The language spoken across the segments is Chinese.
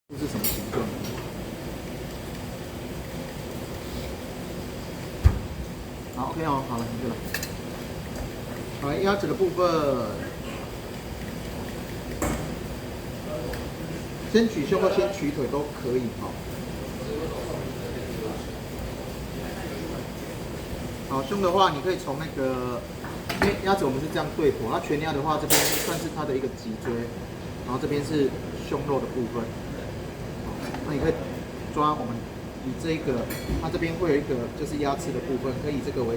这是什么形状？好 ，OK 哦，好了，你就来。好，鸭子的部分，先取胸或先取腿都可以哈。好，胸的话，你可以从那个，因为鸭子我们是这样对剖，那全鸭的话，这边算是它的一个脊椎，然后这边是胸肉的部分。那你可以抓我们以这个，它这边会有一个就是鸭翅的部分，可以以这个为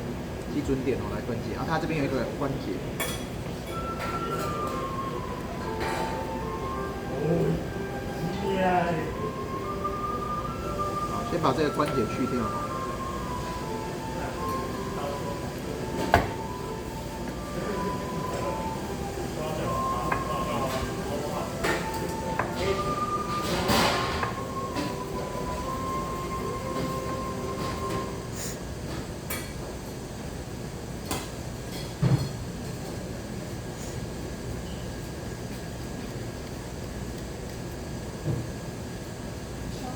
基准点来分解。然后它这边有一个关节。好，先把这个关节去掉。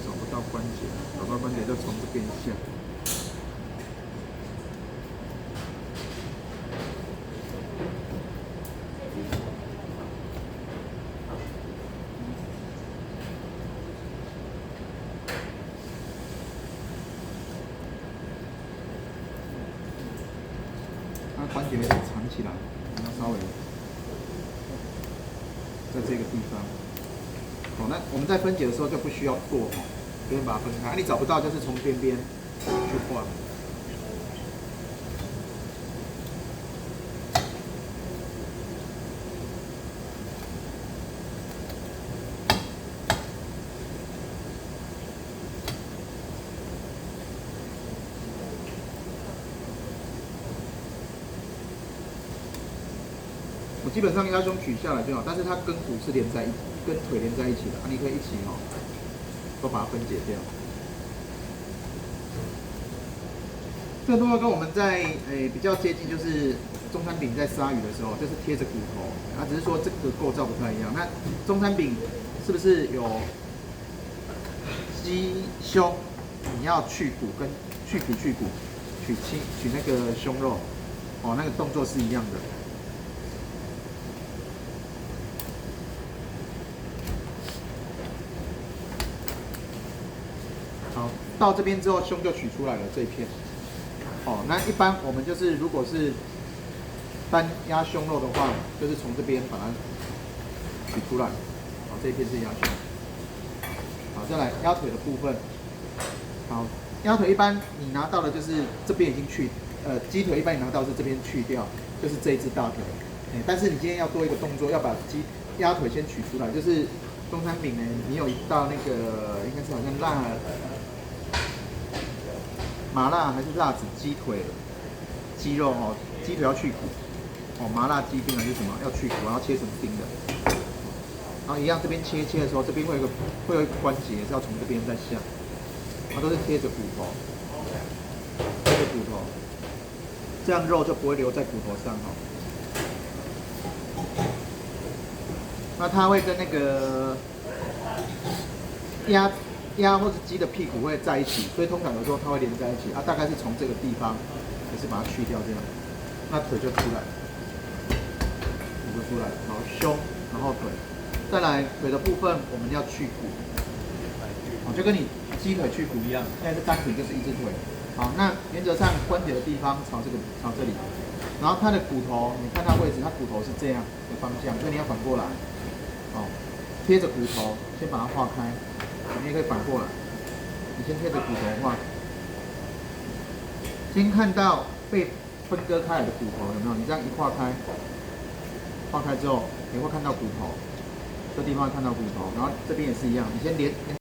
找不到关节，找到关节就从这边下。那关节藏起来，要稍微在这个地方。好，那我们在分解的时候就不需要剁哦，边把它分开。你找不到就是从边边去换。我基本上鸭胸取下来就好，但是它跟骨是连在一起，跟腿连在一起的，你可以一起都把它分解掉。这个动作跟我们在比较接近，就是中餐饼在杀鱼的时候，就是贴着骨头，它只是说这个构造不太一样。那中餐饼是不是有鸡胸？你要去骨跟去骨取那个胸肉，哦，那个动作是一样的。好，到这边之后胸就取出来了这一片。哦，那一般我们就是如果是单鸭胸肉的话，就是从这边把它取出来。好，这一片是鸭胸。好，再来鸭腿的部分。好，鸭腿一般你拿到的就是这边已经鸡腿一般你拿到是这边去掉，就是这一只大腿。但是你今天要多一个动作，要把鸭腿先取出来，就是中餐饼呢，你有一道那个应该是好像麻辣还是辣子鸡腿鸡肉哦，鸡腿要去骨哦，麻辣鸡丁还是什么要去骨，然后切成丁的。然后一样这边切的时候，这边会有一个关节是要从这边再下，它都是贴着骨头，这样肉就不会留在骨头上哦。那它会跟那个鸭或者鸡的屁股会在一起，所以通常有时候它会连在一起啊，大概是从这个地方，就是把它去掉这样，那腿就出来，好胸，然后腿，再来腿的部分我们要去骨，好，就跟你鸡腿去骨一样，现在是单腿就是一只腿，好，那原则上关节的地方朝这里，然后它的骨头，你看它位置，它骨头是这样的方向，所以你要反过来，哦，贴着骨头先把它化开。你也可以反过来，你先贴着骨头画，先看到被分割开来的骨头有没有？你这样一化开之后，你会看到骨头，这地方看到骨头，然后这边也是一样，你先连